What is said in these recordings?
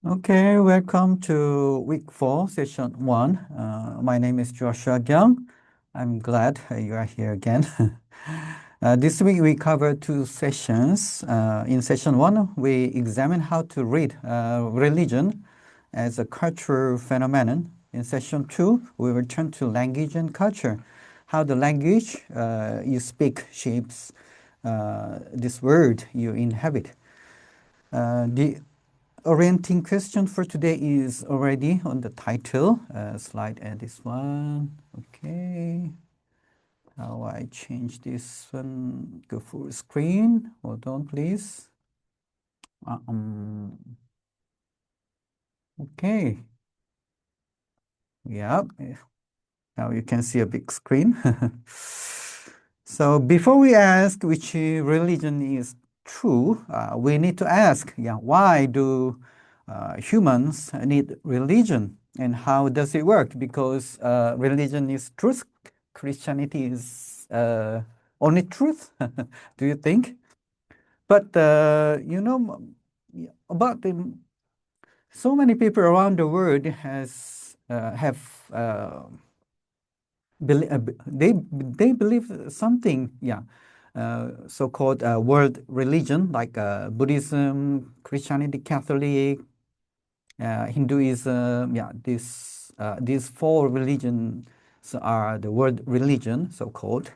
Okay, welcome to week 4, session 1. My name is Joshua Gyung. I'm glad you are here again. This week we covered 2 sessions. In session 1, we examine how to read religion as a cultural phenomenon. In session 2, we return to language and culture, how the language you speak shapes this world you inhabit. The orienting question for today is already on the title. Slide and this one. Okay. How I change this one? Go full screen. Hold on, please. Okay. Yeah. Now you can see a big screen. So before we ask which religion is true, we need to ask, why do humans need religion and how does it work? Because religion is truth, Christianity is only truth. Do you think? But about so many people around the world have they believe something, so-called world religion like Buddhism, Christianity, Catholic, Hinduism. These 4 religions are the world religion, so-called.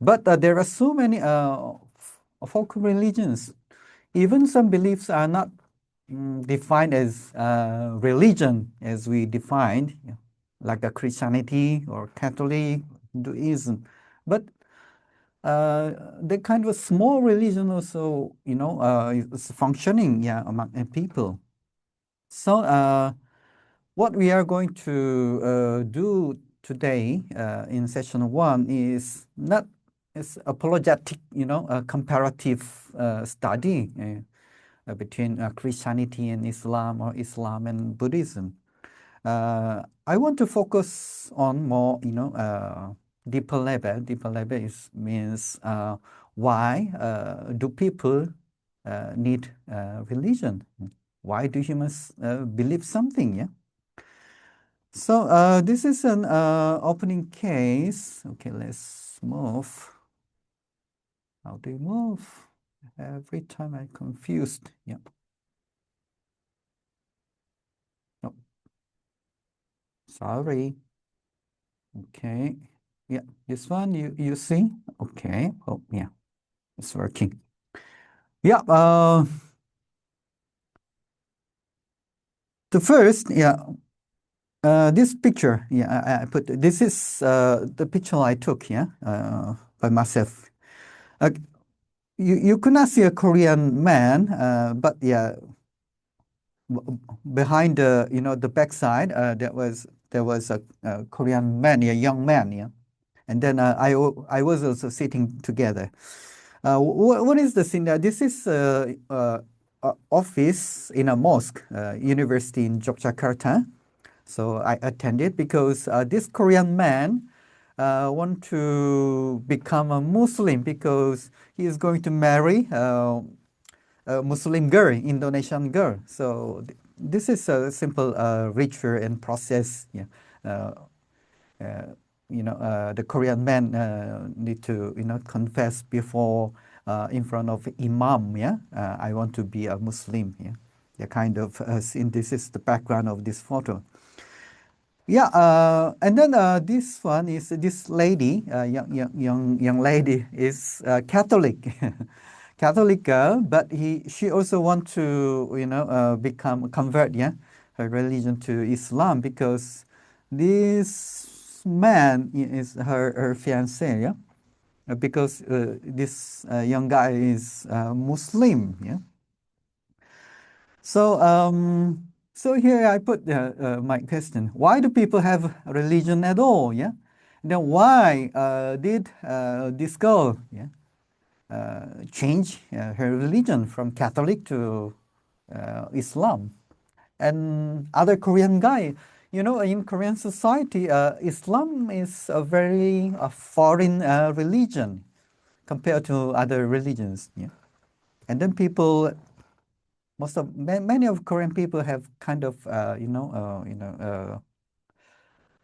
But there are so many folk religions. Even some beliefs are not defined as religion as we defined, like a Christianity or Catholic, Hinduism. But the kind of small religion also, is functioning, among people. So what we are going to do today in session 1 is not as apologetic, a comparative study between Christianity and Islam or Islam and Buddhism. I want to focus on more, deeper level. Deeper level means why do people need religion? Why do humans believe something? Yeah. So this is an opening case. Okay, let's move. How do you move? Every time I'm confused. Yeah. No, sorry. Okay. Yeah, this one you see? Okay. Oh, yeah, it's working. Yeah. The first, this picture. Yeah, I put this is the picture I took. Yeah, by myself. Uh, you could not see a Korean man, but yeah, behind the the backside, there was a Korean man, a young man. Yeah, and then I was also sitting together. What is the scene? This is office in a mosque, university in Yogyakarta. So I attended because this Korean man want to become a Muslim because he is going to marry a Muslim girl, Indonesian girl. So this is a simple ritual and process. Yeah. Uh, the Korean man need to, confess before in front of imam. Yeah, I want to be a Muslim. Yeah, the kind of scene. This is the background of this photo. Yeah, and then this one is this lady, young lady is Catholic, Catholic girl, but she also want to become convert, her religion to Islam because this man is her fiance, because this young guy is Muslim, yeah. So here I put my question: why do people have religion at all? Yeah. Then why did this girl, change her religion from Catholic to Islam? And other Korean guy, in Korean society, Islam is a very foreign religion compared to other religions. Yeah. And then people many of Korean people have kind of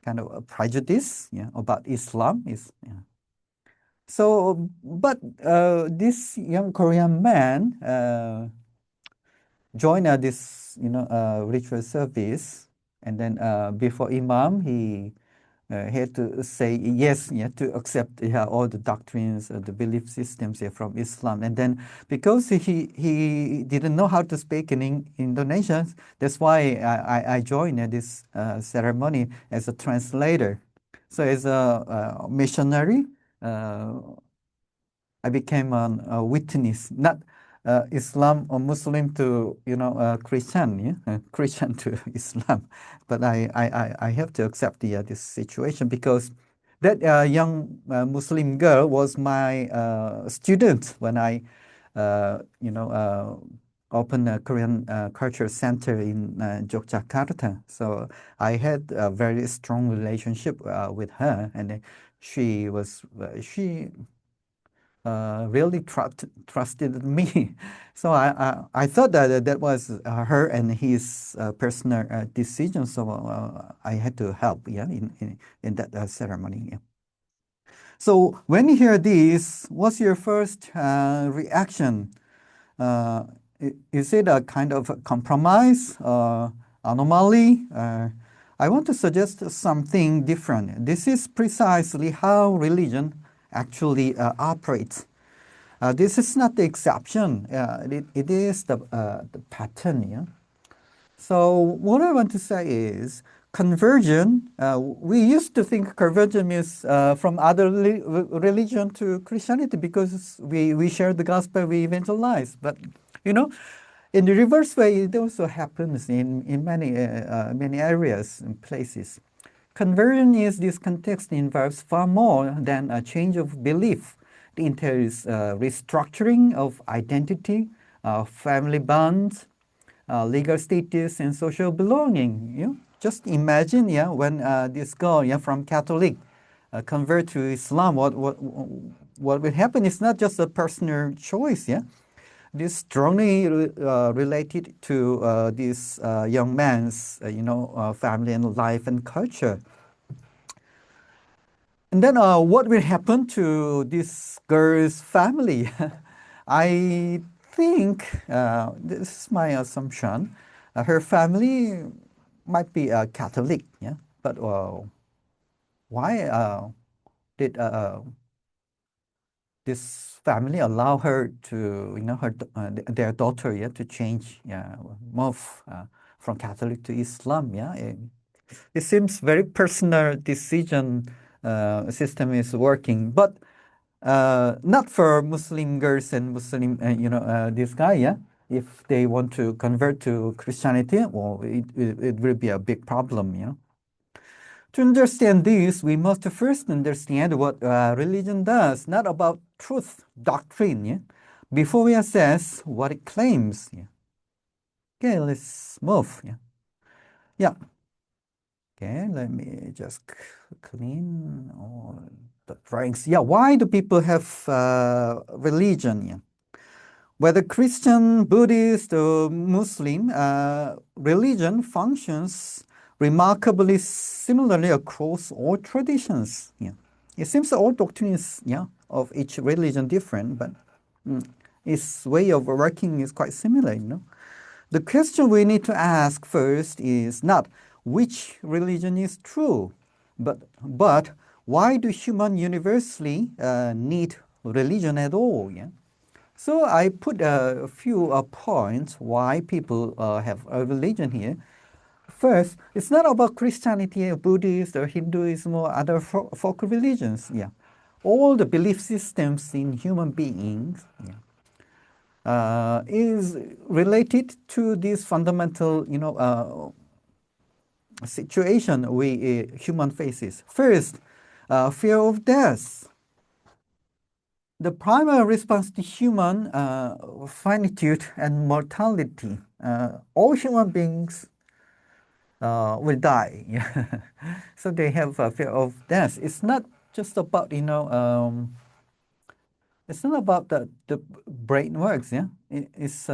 kind of a prejudice, yeah, about Islam. Is yeah. So, but this young Korean man joined this ritual service, and then before Imam, he had to say yes, yeah, to accept, yeah, all the doctrines, the belief systems, yeah, from Islam. And then because he didn't know how to speak in Indonesian, that's why I joined this ceremony as a translator. So as a missionary, uh, I became a witness, not Islam or Muslim to Christian, yeah, Christian to Islam, but I have to accept this situation because that young Muslim girl was my student when I opened a Korean culture center in Yogyakarta. So I had a very strong relationship with her, and she really trusted me. So I thought that that was her and his personal decision. So I had to help, yeah, in that ceremony. Yeah. So when you hear this, what's your first reaction? Uh, is it a kind of a compromise, anomaly? I want to suggest something different. This is precisely how religion actually operates. This is not the exception. It is the pattern. Yeah? So what I want to say is conversion. We used to think conversion means from other religion to Christianity because we share the gospel, we evangelize. But you know, in the reverse way, it also happens in many areas and places. Conversion is this context involves far more than a change of belief. It entails restructuring of identity, family bonds, legal status, and social belonging. Just imagine, yeah, when this girl, yeah, from Catholic, convert to Islam. What will happen is not just a personal choice, yeah. This strongly related to this young man's, family and life and culture. And then what will happen to this girl's family? I think this is my assumption. Her family might be Catholic, yeah. But why did this family allow her to, their daughter, yeah, to change, yeah, move from Catholic to Islam, yeah? It seems very personal decision system is working, but not for Muslim girls and Muslim, this guy, yeah. If they want to convert to Christianity, well, it will be a big problem, yeah. To understand this, we must first understand what religion does, not about truth, doctrine, yeah, before we assess what it claims. Yeah. Okay, let's move. Yeah. Yeah. Okay, let me just clean all the drawings. Yeah, why do people have religion? Yeah. Whether Christian, Buddhist, or Muslim, religion functions remarkably similarly across all traditions. Yeah. It seems all doctrines, yeah, of each religion different, but its way of working is quite similar. The question we need to ask first is not which religion is true, but why do humans universally need religion at all? Yeah. So I put a few points why people have a religion here. First, it's not about Christianity or Buddhist or Hinduism or other folk religions. Yeah, all the belief systems in human beings, yeah, is related to this fundamental, situation we human faces. First, fear of death. The primary response to human finitude and mortality. All human beings will die. Yeah. So they have a fear of death. It's not just about, it's not about the brain works. Yeah. It's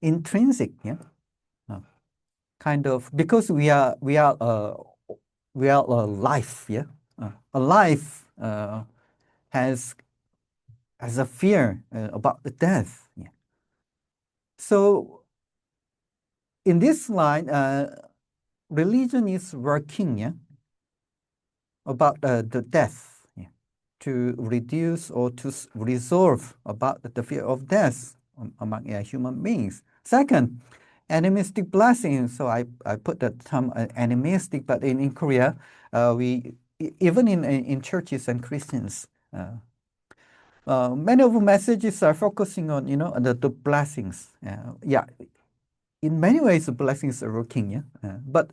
intrinsic, yeah, uh, kind of because we are alive, yeah, alive has a fear about the death, yeah. So in this line, religion is working, yeah, about the death, yeah, to reduce or to resolve about the fear of death among human beings. Second, animistic blessing. So I put the term animistic, but in Korea, even in churches and Christians, many of the messages are focusing on the blessings. Yeah, in many ways, the blessings are working. Yeah, but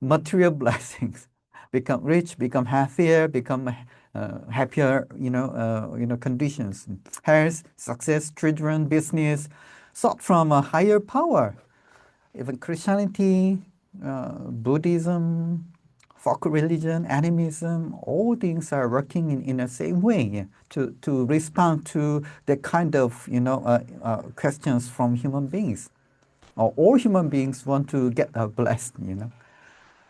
material blessings, become rich, become happier, become happier, conditions, health, success, children, business, sought from a higher power. Even Christianity, Buddhism, folk religion, animism, all things are working in the same way, yeah, to respond to the kind of questions from human beings. All human beings want to get blessed.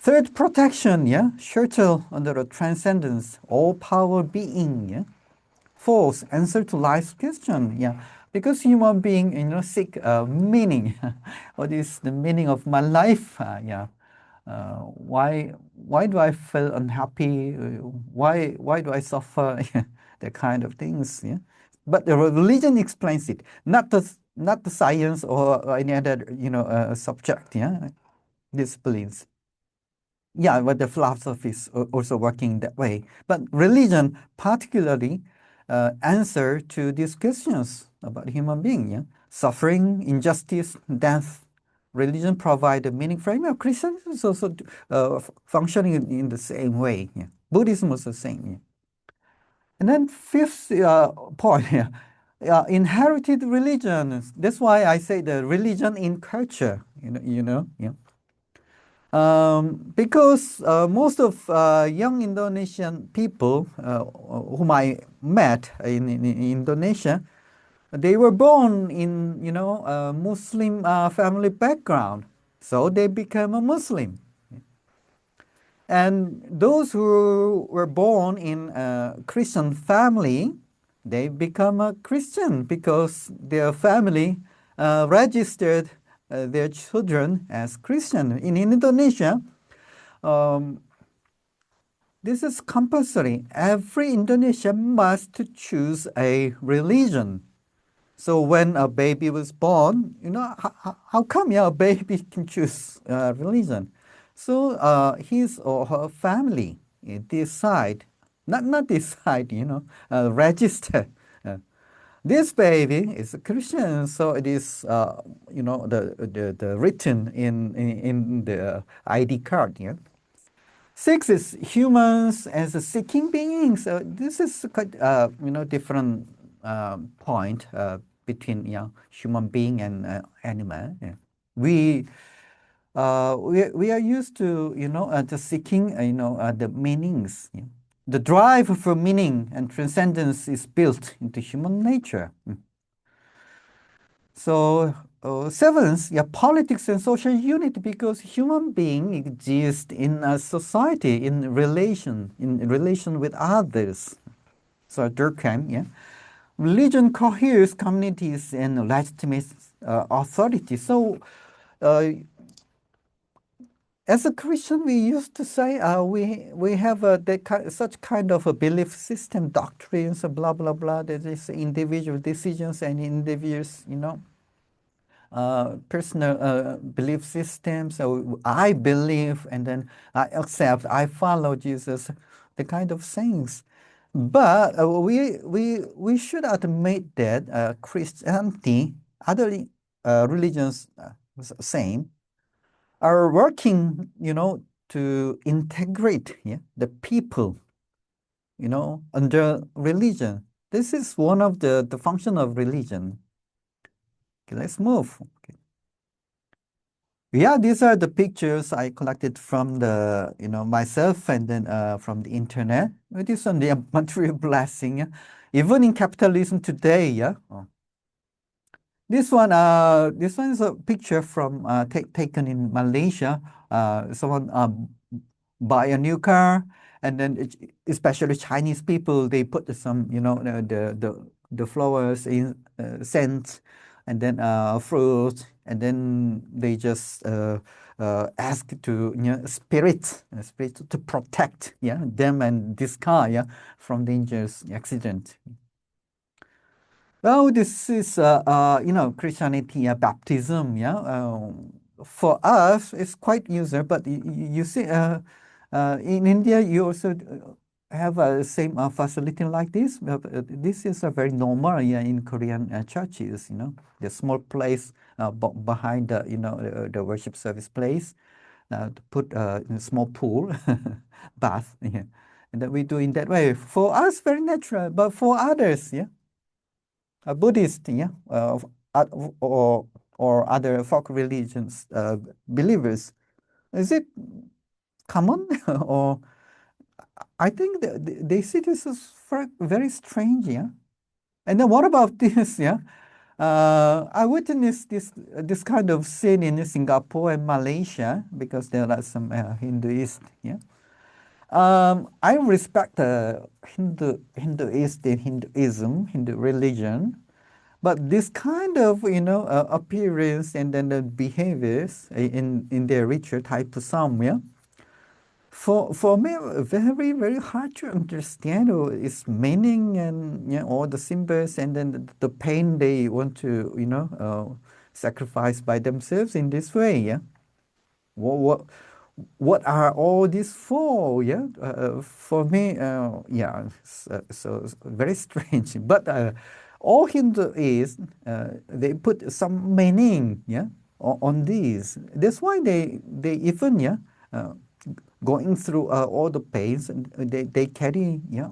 Third, protection, yeah, shelter under a transcendence, all power being, yeah. Fourth, answer to life's question, yeah, because human being, seek meaning. What is the meaning of my life? Yeah, why do I feel unhappy? Why do I suffer? The kind of things, yeah. But the religion explains it, not the science or any other, subject, yeah, disciplines. Yeah, but the philosophy is also working that way. But religion particularly answer to these questions about human being, yeah? Suffering, injustice, death. Religion provide a meaning framework. Christianity is also functioning in the same way. Yeah. Buddhism was the same. Yeah. And then fifth point, yeah, inherited religion. That's why I say the religion in culture. Yeah. Because most of young Indonesian people whom I met in Indonesia, they were born in Muslim family background, so they became a Muslim. And those who were born in a Christian family, they become a Christian because their family registered their children as Christian. In Indonesia, um, this is compulsory. Every Indonesian must choose a religion. So when a baby was born, how come a baby can choose a religion? So his or her family decide, not decide, register. Uh, this baby is a Christian, so it is, the written in the ID card. Yeah. Six is humans as a seeking beings. This is quite different point between human being and animal. Yeah. We we are used to the seeking the meanings. Yeah. The drive for meaning and transcendence is built into human nature. Mm. So seventh, yeah, politics and social unity, because human being exist in a society in relation with others. So Durkheim, yeah, religion coheres communities and legitimates authority. So as a Christian, we used to say we have such kind of a belief system, doctrines, blah blah blah. That is individual decisions and individuals, personal belief system. So I believe and then I accept, I follow Jesus, the kind of things. But we should admit that Christianity, other religions, same, are working, to integrate, yeah, the people, under religion. This is one of the function of religion. Okay, let's move. Okay. Yeah, these are the pictures I collected from the, myself and then from the internet. It is on the material blessing. Yeah. Even in capitalism today, yeah. this one is a picture from taken in Malaysia. Someone buy a new car, and then especially Chinese people, they put some, you know, the flowers in scent, and then fruit, and then they just ask to, you know, spirit to protect, yeah, them and this car, yeah, from dangerous accident. Well, this is, you know, Christianity, baptism, yeah. For us, it's quite user, but you see, in India, you also have a same facility like this. This is a very normal, yeah, in Korean churches, you know, the small place behind the, you know, the worship service place, to put a small pool, bath, yeah. And that we do in that way. For us, very natural, but for others, yeah, a Buddhist, yeah, or other folk religions believers, is it common? Or I think they see this as very strange, yeah. And then what about this, yeah? I witnessed this kind of scene in Singapore and Malaysia because there are some Hinduists, yeah. I respect Hinduist and Hinduism, Hindu religion. But this kind of, you know, appearance and then the behaviors in their ritual type of some, yeah, for me, very very hard to understand its meaning and, you know, all the symbols and then the pain they want to, you know, sacrifice by themselves in this way, yeah. What what are all these for? Yeah, for me, yeah, so very strange. But all Hindu is they put some meaning, yeah, on these. That's why they even, yeah, uh, going through all the pains, and they carry, yeah,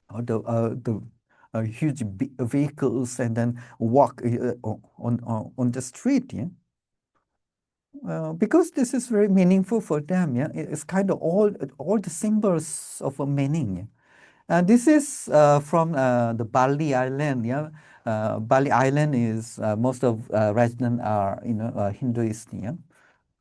all the huge vehicles and then walk on the street, yeah. Because this is very meaningful for them, yeah. It's kind of all the symbols of a meaning. Yeah? And this is from the Bali Island, yeah. Bali Island is most of residents are, you know, Hinduist, yeah.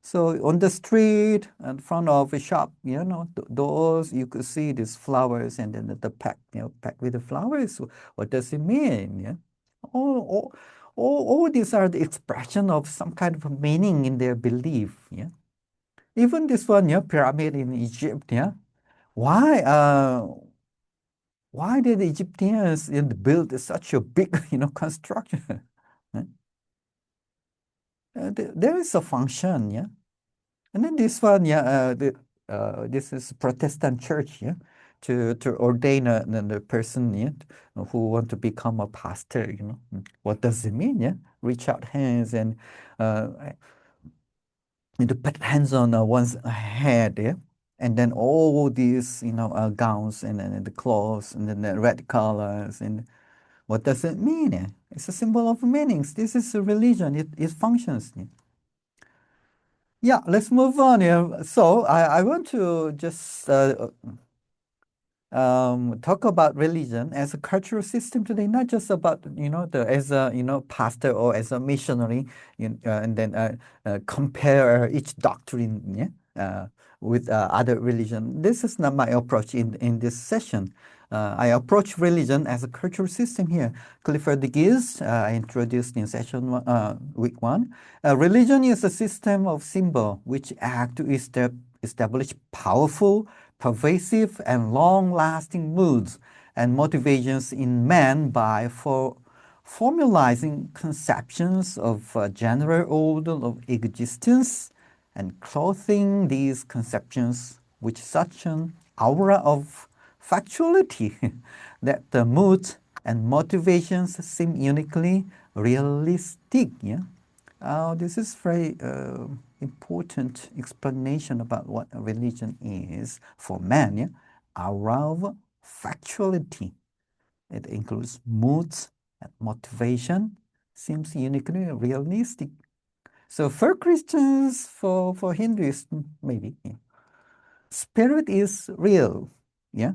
So on the street in front of a shop, you know, doors, you could see these flowers and then the pack, you know, packed with the flowers. What does it mean? Yeah. All, all, all these are the expression of some kind of meaning in their belief. Yeah. Even this one, yeah, pyramid in Egypt. Yeah. Why? Why did the Egyptians build such a big, you know, construction? There is a function. Yeah. And then this one, yeah, this is Protestant church, yeah, to ordain the person, yeah, who want to become a pastor, you know. What does it mean, yeah? Reach out hands and uh, to put hands on one's head, yeah, and then all these, you know, gowns and then the clothes and then the red colors and what does it mean? Yeah? It's a symbol of meanings. This is a religion. It functions. Yeah? Yeah, let's move on here. So I want to just talk about religion as a cultural system today, not just about, you know, the as a, you know, pastor or as a missionary, and then compare each doctrine, yeah, with other religion. This is not my approach in this session. I approach religion as a cultural system here. Clifford de Gies, I introduced in session week one. Religion is a system of symbol which act to establish powerful, pervasive, and long-lasting moods and motivations in man by formalizing conceptions of a general order of existence and clothing these conceptions with such an aura of factuality that the moods and motivations seem uniquely realistic. Yeah? This is very important explanation about what a religion is for man. Yeah? Aura of factuality. It includes moods and motivation. Seems uniquely realistic. So for Christians, for Hindus, maybe, yeah. Spirit is real. Yeah,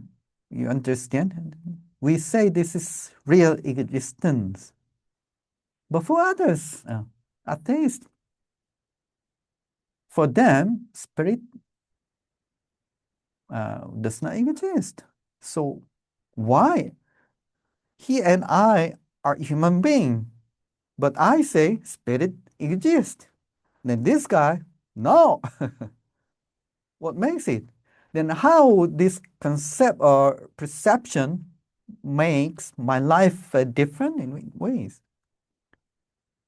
you understand? We say this is real existence. But for others, atheists, for them, spirit does not exist. So why? He and I are human beings, but I say spirit exists. Then this guy, no. What makes it? Then how this concept or perception makes my life different in ways?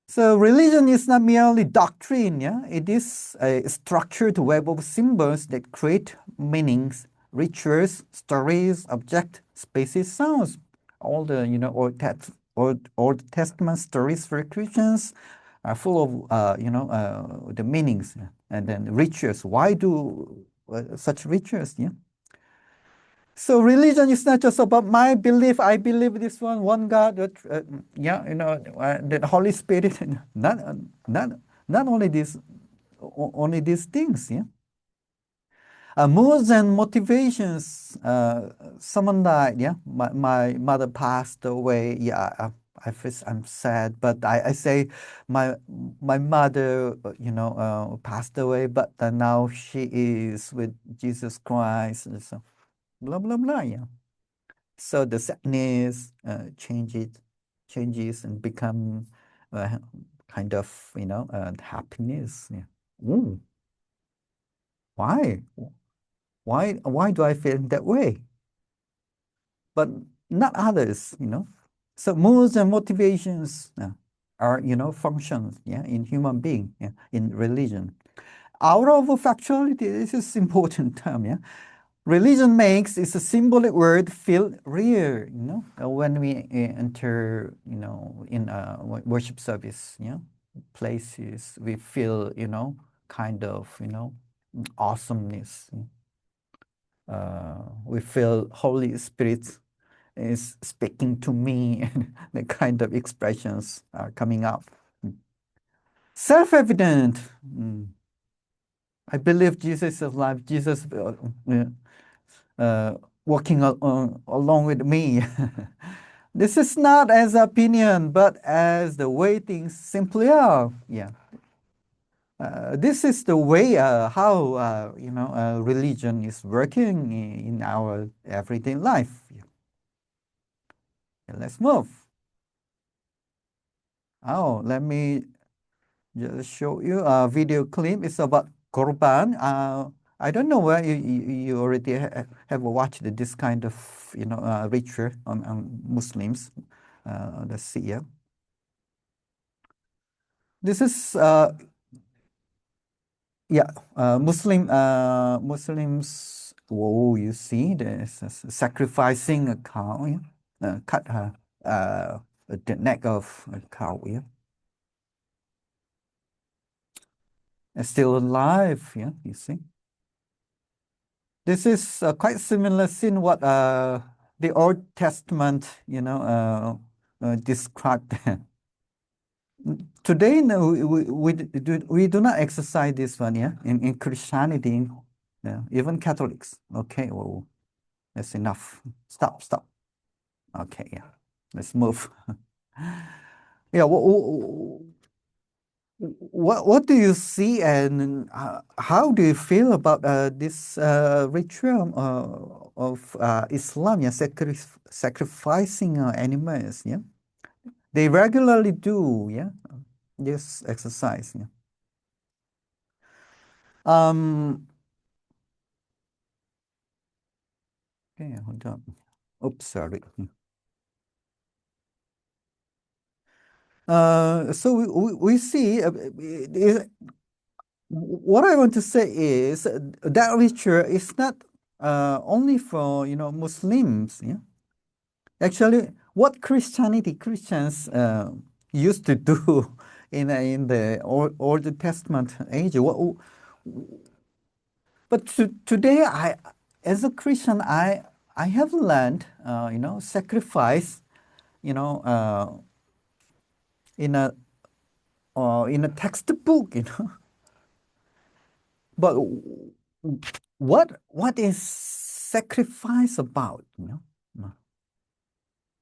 So religion is not merely doctrine, yeah? It is a structured web of symbols that create meanings, rituals, stories, object, spaces, sounds. All the, Old Testament stories for Christians are full of, the meanings and then rituals. Why do such rituals, yeah? So religion is not just about my belief. I believe this one God. The Holy Spirit. Not, not, not only this, only these things. Yeah. Moods and motivations. Someone died. Yeah. My mother passed away. Yeah. I'm sad, but I say my mother, passed away, but now she is with Jesus Christ. So blah blah blah. Yeah. So the sadness changes and become uh, kind of happiness. Yeah. Ooh, why? Why do I feel that way? But not others. So moods and motivations are functions. Yeah, in human being. Yeah, in religion. Out of factuality, this is important term. Yeah. Religion makes it's a symbolic word feel real, when we enter, in a worship service, places, we feel, kind of, awesomeness. We feel Holy Spirit is speaking to me, and the kind of expressions are coming up. Self-evident. I believe Jesus is alive. Jesus walking along with me. This is not as opinion, but as the way things simply are. Yeah. This is the way how religion is working in our everyday life. Yeah. Let's move. Oh, let me just show you a video clip. It's about Korban. I don't know where you already have watched this kind of ritual on Muslims. Let's see. Yeah, this is Muslims. Whoa, you see, there's a sacrificing a cow. Yeah? Cut the neck of a cow. Yeah, it's still alive. Yeah, you see. This is quite similar scene what the Old Testament, described. Today, no, we do not exercise this one, yeah, in Christianity, yeah, even Catholics. Okay, well, that's enough. Stop. Okay, yeah, let's move. Yeah, what do you see and how do you feel about this ritual of Islam, yeah, sacrificing animals, yeah? They regularly do, yeah, this exercise, yeah. Um, okay, hold on. Oops, sorry. So we see what I want to say is that ritual is not only for Muslims, yeah. Actually, what Christians used to do in the Old Testament age, but today as a Christian, I have learned, sacrifice, you know, in a textbook, But what is sacrifice about,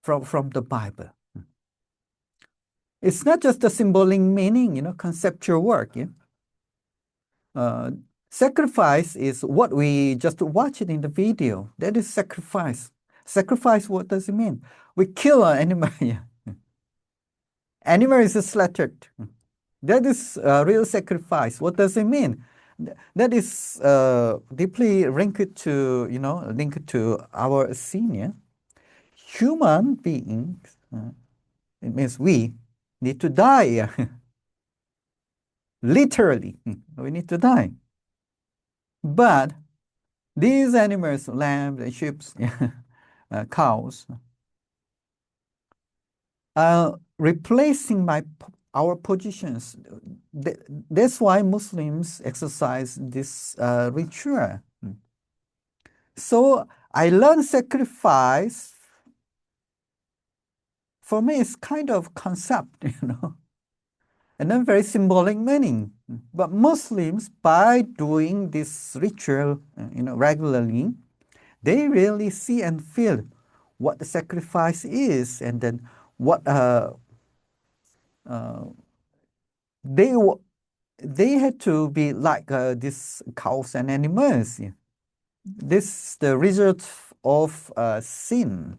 from the Bible? It's not just a symbolic meaning, conceptual work. Yeah? Uh, Sacrifice is what we just watched in the video. That is sacrifice. Sacrifice, what does it mean? We kill an animal. Yeah. Animal is slaughtered. That is real sacrifice. What does it mean? That is deeply linked to, linked to our sin. Yeah? Human beings, it means we need to die. Yeah? Literally, we need to die. But these animals, lambs, sheep, cows, are replacing our positions. That's why Muslims exercise this ritual. So I learned sacrifice. For me, it's kind of concept, and then very symbolic meaning. But Muslims, by doing this ritual, regularly, they really see and feel what the sacrifice is, and then what uh, they they had to be like these cows and animals. Yeah. This is the result of sin,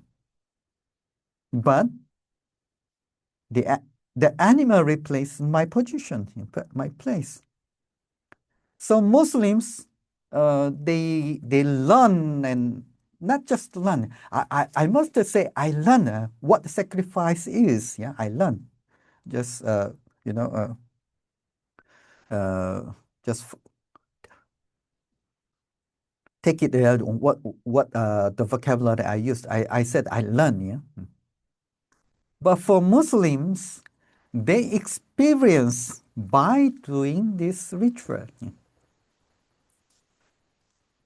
but the the animal replaced my position, my place. So Muslims, they learn, and not just learn. I must say I learn what sacrifice is. Yeah, I learn. Just you know just take it what the vocabulary I used. I said I learn. Yeah, but for Muslims, they experience by doing this ritual. Yeah.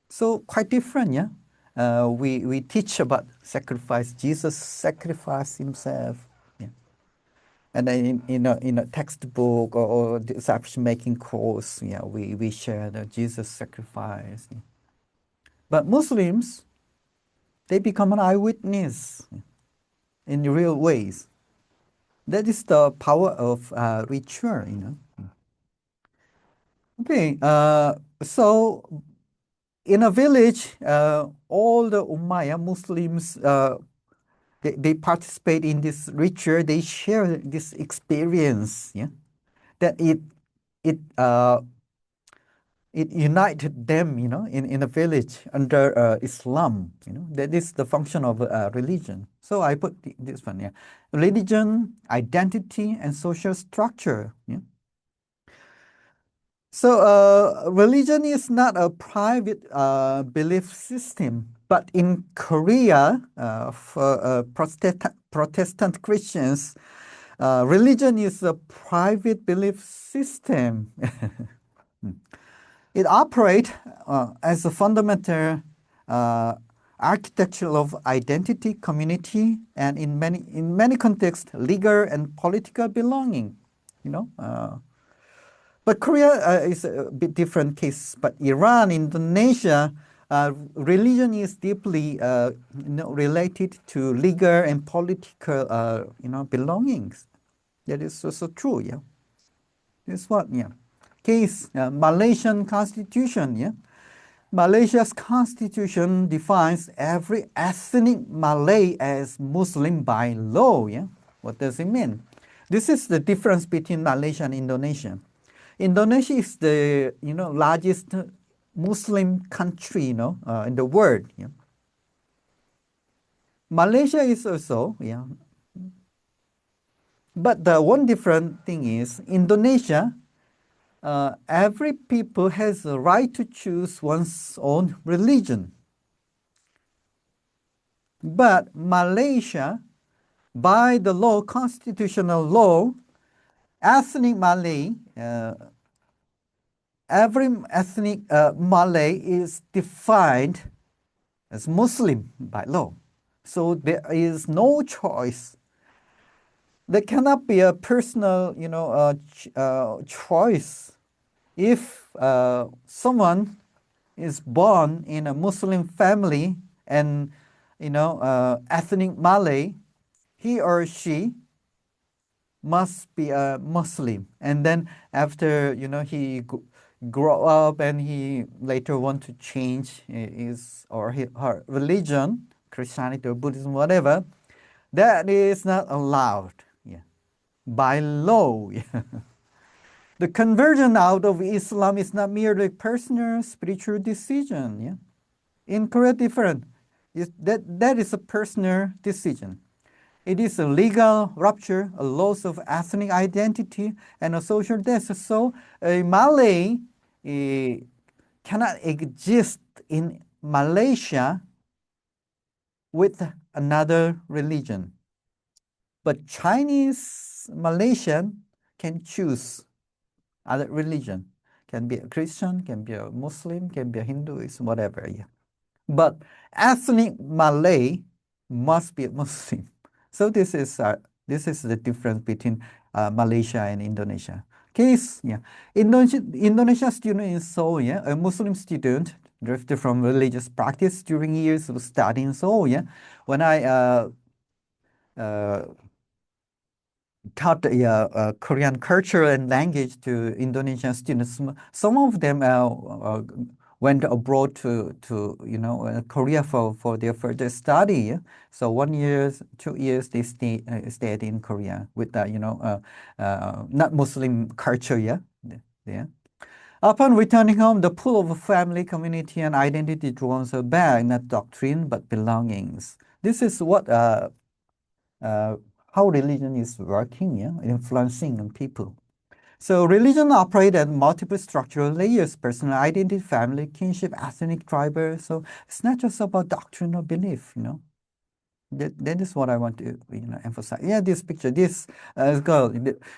So quite different, yeah. We teach about sacrifice. Jesus sacrificed himself, yeah. And then in a textbook or discipleship making course, yeah, we share the Jesus sacrifice. Yeah. But Muslims, they become an eyewitness in real ways. That is the power of ritual. Okay, so in a village, all the Umayyad Muslims they participate in this ritual. They share this experience. Yeah, that it united them. In a village under Islam. That is the function of religion. So I put this one. Yeah, religion, identity, and social structure. Yeah. So, religion is not a private belief system, but in Korea, for Protestant Christians, religion is a private belief system. It operates as a fundamental uh, architecture of identity, community, and in many contexts, legal and political belonging. You know. But Korea is a bit different case. But Iran, Indonesia, religion is deeply related to legal and political belongings. That is also true. Yeah, this what yeah. Case Malaysian constitution. Yeah, Malaysia's constitution defines every ethnic Malay as Muslim by law. Yeah, what does it mean? This is the difference between Malaysia and Indonesia. Indonesia is the largest Muslim country in the world. Yeah. Malaysia is also, yeah. But the one different thing is Indonesia. Every people has a right to choose one's own religion. But Malaysia, by the law, constitutional law, ethnic Malay, every ethnic Malay is defined as Muslim by law. So there is no choice. There cannot be a personal, choice. If someone is born in a Muslim family and, ethnic Malay, he or she must be a Muslim. And then after, he grow up and he later want to change his or her religion, Christianity or Buddhism, whatever, that is not allowed. Yeah. By law. Yeah. The conversion out of Islam is not merely a personal spiritual decision. Yeah. In Korea, different. That is a personal decision. It is a legal rupture, a loss of ethnic identity, and a social death. So a Malay cannot exist in Malaysia with another religion. But Chinese Malaysian can choose other religion. Can be a Christian, can be a Muslim, can be a Hinduist, whatever. Yeah. But ethnic Malay must be a Muslim. So this is the difference between Malaysia and Indonesia. Case, yeah, Indonesia student in Seoul, yeah, a Muslim student drifted from religious practice during years of study in Seoul, yeah. When I uh, taught Korean culture and language to Indonesian students. Some of them went abroad to Korea for their further study. So 1 year, 2 years they stayed in Korea with not Muslim culture. Yeah, yeah. Upon returning home, the pull of family, community, and identity draws her back, not doctrine but belongings. This is what uh, how religion is working, yeah, influencing on people. So religion operates at multiple structural layers: personal identity, family, kinship, ethnic, tribal. So it's not just about doctrine or belief. That is what I want to emphasize. Yeah, this picture, this girl,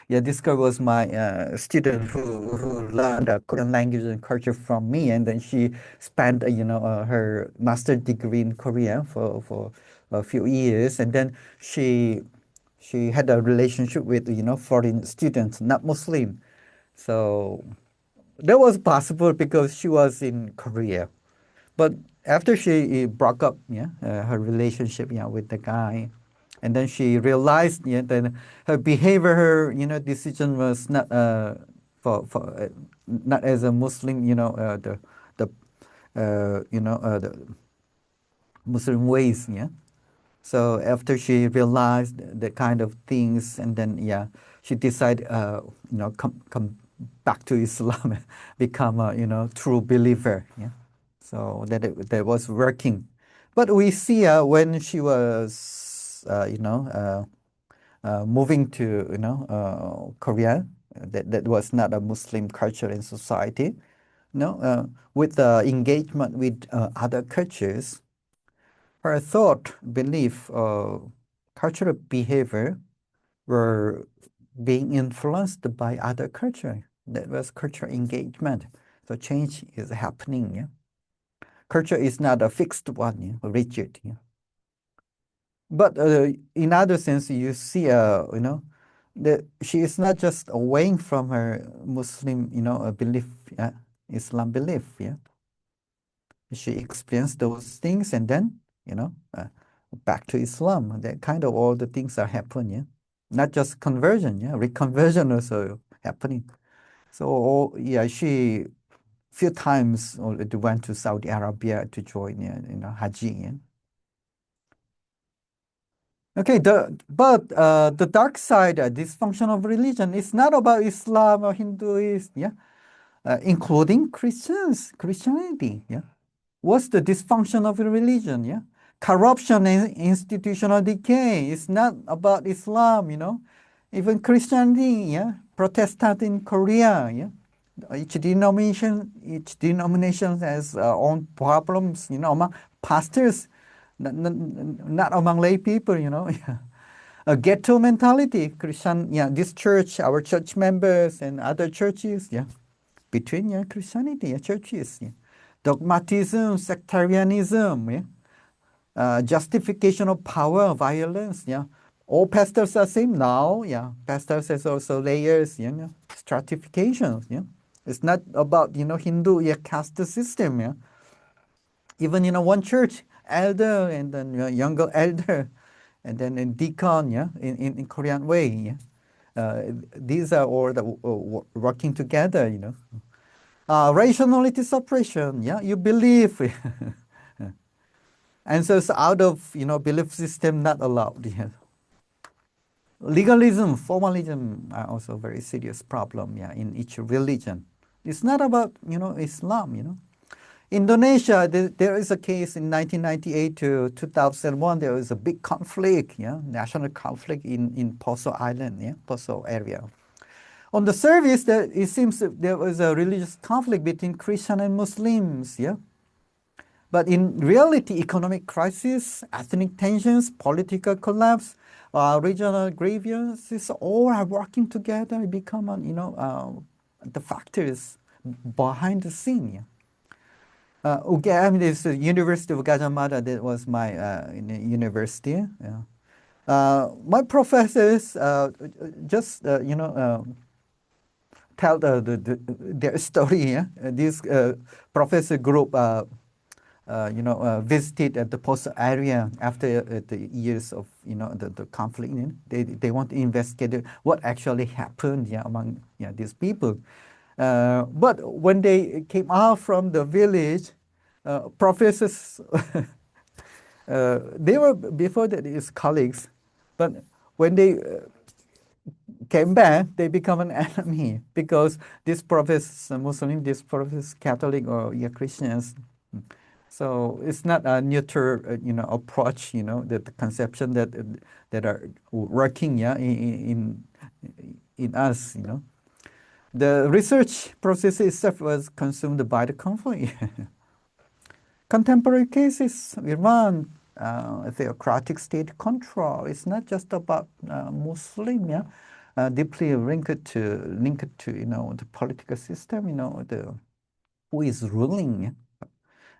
yeah, this girl was my student who learned Korean language and culture from me, and then she spent her master's degree in Korea for a few years, and then she had a relationship with foreign students, not Muslim. So that was possible because she was in Korea. But after she broke up, yeah, her relationship, yeah, with the guy, and then she realized, yeah, that her behavior, her, decision was not not as a Muslim, the Muslim ways, yeah. So after she realized the kind of things, and then yeah, she decided, come back to Islam, become a true believer. Yeah, so that was working. But we see when she was moving to Korea, that was not a Muslim culture and society. No, with engagement with other cultures, her thought, belief, cultural behavior were being influenced by other culture. That was cultural engagement. So change is happening. Yeah? Culture is not a fixed one, yeah? Rigid. Yeah? But in other sense, you see, that she is not just away from her Muslim, belief, Islam belief. Yeah, she experienced those things, and then back to Islam. That kind of all the things are happening. Yeah? Not just conversion. Yeah, reconversion also happening. So yeah, she few times already went to Saudi Arabia to join Haji. Yeah? Okay, the dark side, dysfunction of religion, is not about Islam or Hinduism, yeah, including Christianity, yeah. What's the dysfunction of a religion? Yeah, corruption and institutional decay. It's not about Islam. Even Christianity, yeah, Protestant in Korea, yeah. Each denomination has own problems, among pastors, not among lay people. Yeah. A ghetto mentality, Christian, yeah, this church, our church members and other churches, yeah, between Christianity, churches, yeah. Dogmatism, sectarianism, yeah. Justification of power, violence, yeah. All pastors are same now, yeah. Pastors has also layers, stratifications, yeah. It's not about, Hindu, yeah, caste system, yeah. Even, one church, elder and then younger elder, and then in deacon, yeah, in Korean way, yeah. Uh, these are all the working together, you know. Rationality suppression, yeah, you believe. Answers out of, you know, belief system not allowed. Yeah. Legalism, formalism are also very serious problem, yeah, in each religion. It's not about, you know, Islam, you know. Indonesia, there is a case in 1998 to 2001. There was a big conflict, yeah, national conflict in Poso Island, yeah, Poso area. On the surface, it seems that there was a religious conflict between Christian and Muslims, yeah. But in reality, economic crisis, ethnic tensions, political collapse, regional grievances, all are working together and become, the factors behind the scene. Yeah. UGM is the University of Gajah Mada. That was my university. Yeah. My professors just tell their story. Yeah? This professor group visited at the post area after the years of the conflict. You know? They want to investigate what actually happened, yeah, among, yeah, these people. But when they came out from the village, professors they were before that his colleagues, but when they came back, they become an enemy because this professor Muslim, this professor Catholic or, yeah, Christians. So it's not a neutral, approach. You know, that the conception that are working, yeah, in us. You know, the research process itself was consumed by the conflict. Contemporary cases, Iran, theocratic state control. It's not just about Muslim, yeah, deeply linked to the political system. The who is ruling. Yeah?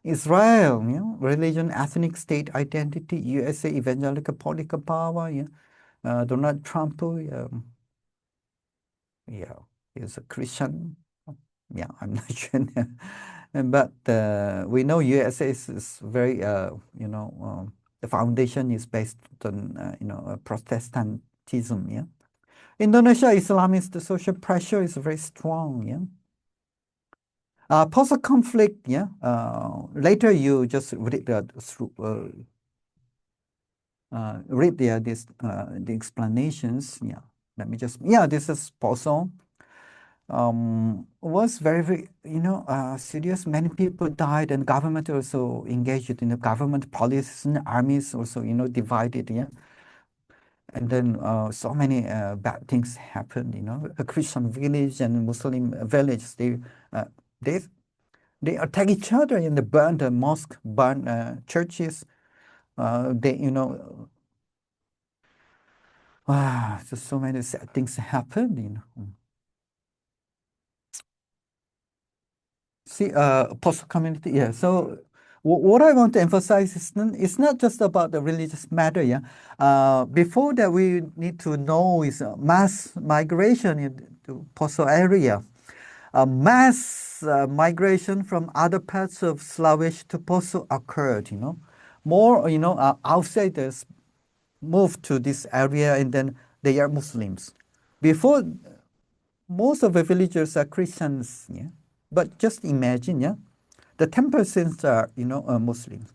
Israel, religion, ethnic state identity, USA evangelical political power, yeah, Donald Trump, yeah, he's a Christian. Yeah, I'm not sure. But we know USA is very, the foundation is based on, Protestantism. Yeah, Indonesia, Islamist, the social pressure is very strong. Yeah. Post-conflict, yeah. Later, you just read the explanations. Yeah, let me just, yeah, this is Poso. Was very, very, serious. Many people died, and government also engaged in the government policies, and armies also, divided. Yeah, and then so many bad things happened. A Christian village and Muslim village, uh, they they attack each other and they burn the mosque, burn churches. They, just so many sad things happened. See, post community, yeah. So what I want to emphasize is it's not just about the religious matter, yeah. Before that, we need to know is mass migration into Poso area. Mass migration from other parts of Sulawesi to Poso occurred. More, outsiders moved to this area and then they are Muslims. Before, most of the villagers are Christians, yeah. But just imagine, yeah, the 10% are, Muslims.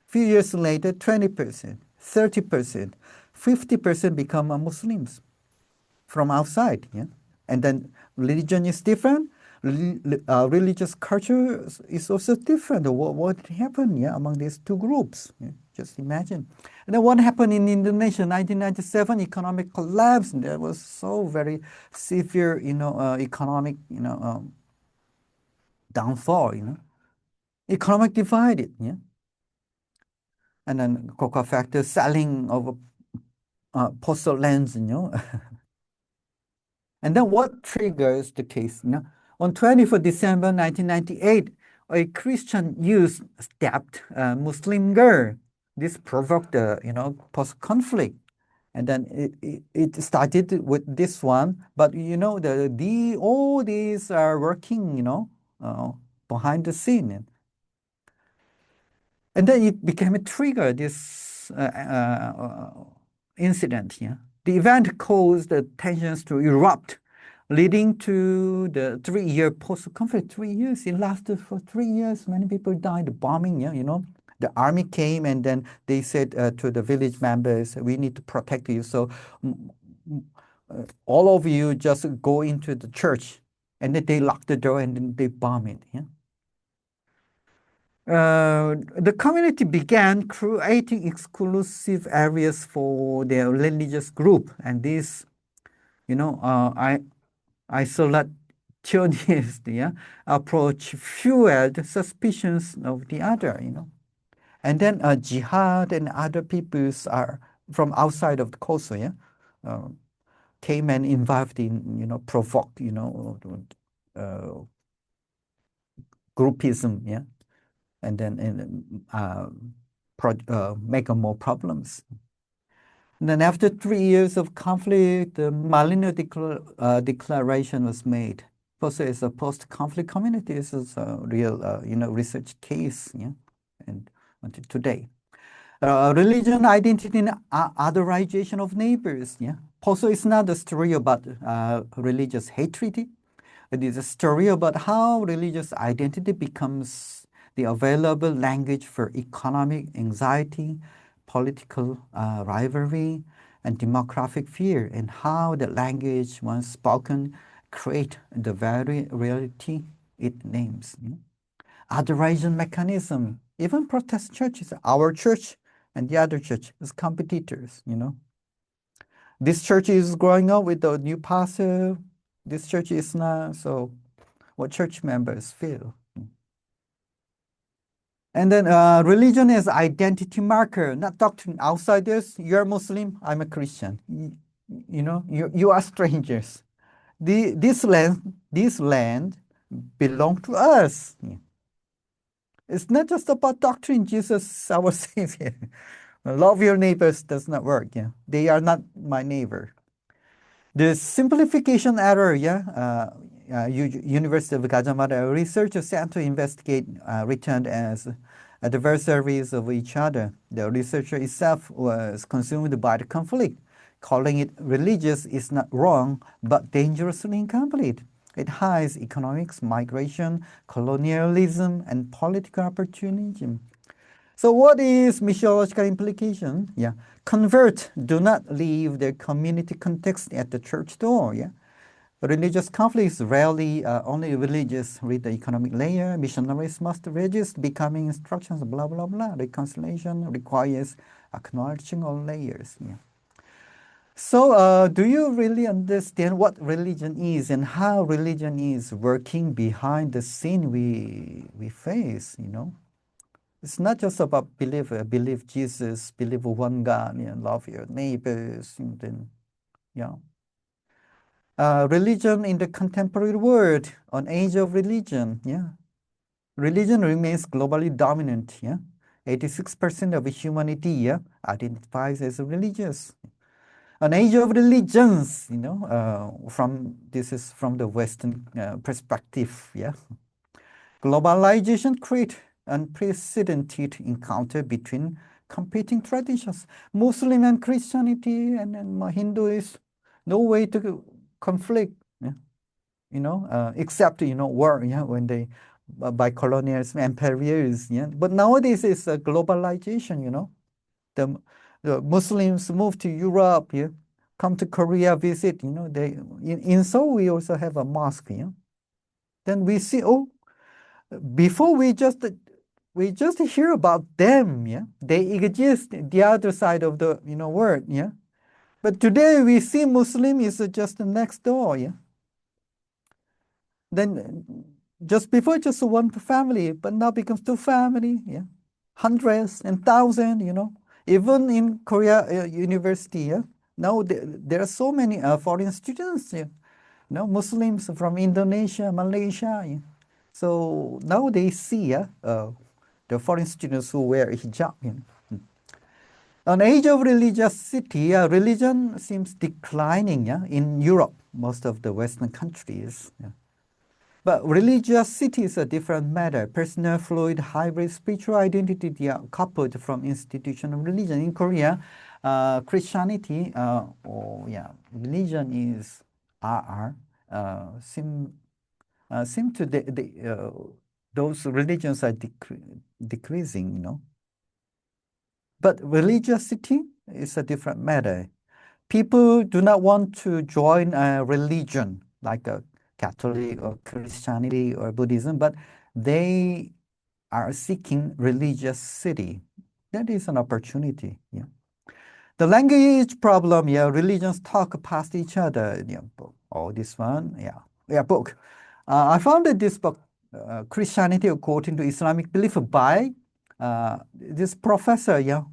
Few years later, 20%, 30%, 50% become Muslims from outside, yeah. And then religion is different. Religious culture is also different. What happened, yeah, among these two groups? Yeah? Just imagine. And then what happened in Indonesia, 1997, economic collapse. And there was so very severe, economic, downfall. Economic divided, yeah. And then cocoa factors selling of postal lands. And then what triggers the case? On 24th December 1998, a Christian youth stabbed a Muslim girl. This provoked the, post-conflict. And then it started with this one, but all these are working, behind the scene. And then it became a trigger, this incident, yeah. The event caused the tensions to erupt, leading to the 3-year post-conflict. 3 years, it lasted for 3 years. Many people died bombing, yeah, you know. The army came and then they said to the village members, we need to protect you. So all of you just go into the church. And then they lock the door and then they bomb it. Yeah. The community began creating exclusive areas for their religious group. And this, you know, isolationist, yeah, approach fueled suspicions of the other, you know. And then jihad and other peoples are from outside of the Kosovo, yeah, came and involved in, you know, provoke, you know, groupism, yeah, and then make more problems. And then after 3 years of conflict, the Malino Declaration was made. Kosovo is a post-conflict community. This is a real, you know, research case, yeah, and until today. Religion, identity, and otherization of neighbors, yeah. Kosovo is not a story about religious hatred. It is a story about how religious identity becomes the available language for economic anxiety, political rivalry, and demographic fear, and how the language, once spoken, create the very reality it names. You know? Adoration mechanism, even Protestant churches, our church and the other church as competitors, you know. This church is growing up with a new pastor. This church is not, so what church members feel. And then religion is identity marker, not doctrine. Outsiders, you're Muslim, I'm a Christian. You know, you are strangers. This land belong to us. It's not just about doctrine, Jesus, our Savior. Love your neighbors does not work. Yeah, they are not my neighbor. The simplification error, yeah, University of Gajah Mada researchers sent to investigate returned as adversaries of each other. The researcher itself was consumed by the conflict. Calling it religious is not wrong, but dangerously incomplete. It hides economics, migration, colonialism, and political opportunism. So what is missiological implication? Yeah, convert do not leave their community context at the church door. Yeah, religious conflict is rarely only religious. Read the economic layer. Missionaries must resist becoming instructions. Blah blah blah. Reconciliation requires acknowledging all layers. Yeah. So, do you really understand what religion is and how religion is working behind the scene we face? You know. It's not just about believe Jesus, believe one God, you know, love your neighbors, and then, yeah. Religion in the contemporary world, an age of religion, yeah. Religion remains globally dominant, yeah. 86% of humanity, yeah, identifies as religious. An age of religions, you know, this is from the Western perspective, yeah. Globalization creates unprecedented encounter between competing traditions. Muslim and Christianity and Hindu is no way to conflict, yeah? You know, except, you know, war, yeah, when they, by colonials, empires, yeah. But nowadays it's a globalization, you know. The, the Muslims move to Europe, yeah, come to Korea, visit, you know, in Seoul we also have a mosque, yeah. Then we see, oh, before we just hear about them, yeah, they exist the other side of the, you know, world, yeah. But today we see Muslim is just next door, yeah. Then just before just one family, but now becomes two family, yeah, hundreds and thousands, you know. Even in Korea University, yeah. Now there are so many foreign students, yeah. You know, Muslims from Indonesia, Malaysia, yeah. So now they see, yeah, the foreign students who wear hijab. You know. An age of religiosity, religion seems declining, yeah, in Europe, most of the Western countries. Yeah. But religiosity is a different matter. Personal, fluid, hybrid spiritual identity, they are coupled from institutional religion. In Korea, Christianity, or yeah, religion is are seem to those religions are decreasing, you know. But religiosity is a different matter. People do not want to join a religion like a Catholic or Christianity or Buddhism, but they are seeking religiosity. That is an opportunity. Yeah. The language problem, yeah, religions talk past each other. Yeah, oh, this one, yeah, yeah, book. I founded this book, Christianity According to Islamic Belief, by this professor. Yeah,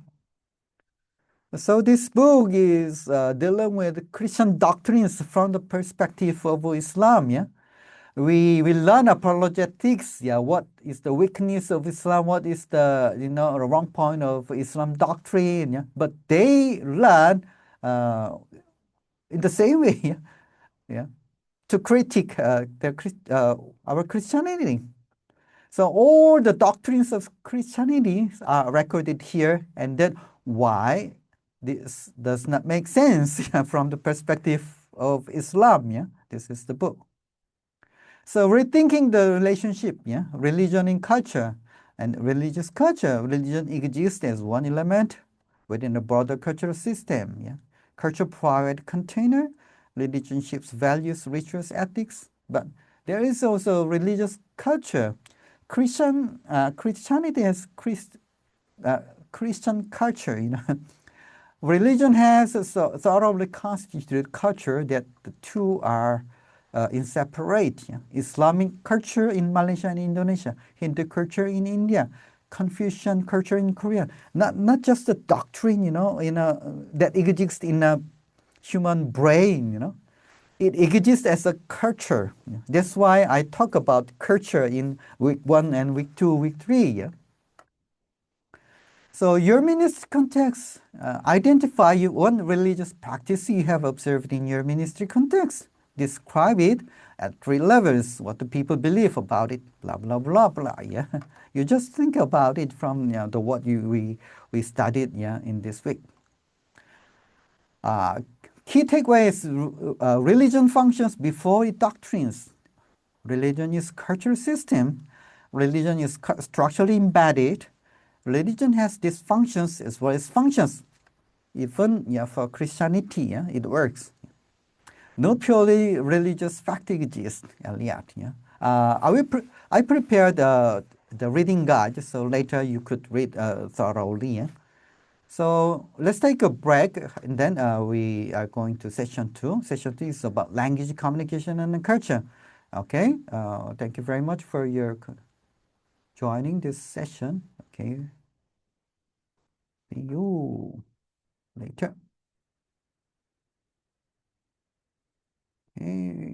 so this book is dealing with Christian doctrines from the perspective of Islam. Yeah, we learn apologetics. Yeah, what is the weakness of Islam? What is the the wrong point of Islam doctrine? Yeah, but they learn uh, in the same way. Yeah, yeah, to critique our Christianity. So all the doctrines of Christianity are recorded here, and then why this does not make sense from the perspective of Islam. Yeah, this is the book. So rethinking the relationship, yeah, religion and culture, and religious culture. Religion exists as one element within a broader cultural system. Yeah, culture private container, religion shapes values, rituals, ethics. But there is also religious culture. Christianity has uh, Christian culture. You know, religion has a thoroughly constituted culture that the two are inseparate. Yeah. Islamic culture in Malaysia and Indonesia, Hindu culture in India, Confucian culture in Korea. Not just the doctrine, that exists in a human brain. It exists as a culture. Yeah. That's why I talk about culture in week 1 and week 2, week 3. Yeah. So your ministry context, identify one religious practice you have observed in your ministry context. Describe it at 3 levels. What do people believe about it? Blah blah blah blah. Yeah, you just think about it from the what we studied in this week. Uh, Key takeaways: religion functions before it doctrines. Religion is cultural system. Religion is structurally embedded. Religion has these functions as well as functions. Even for Christianity, it works. No purely religious fact exists, Eliot. Yeah. I prepared the reading guide, so later you could read thoroughly. Yeah. So let's take a break, and then we are going to session 2. Session 2 is about language, communication, and culture. Okay. Thank you very much for your joining this session. Okay. See you later. Okay.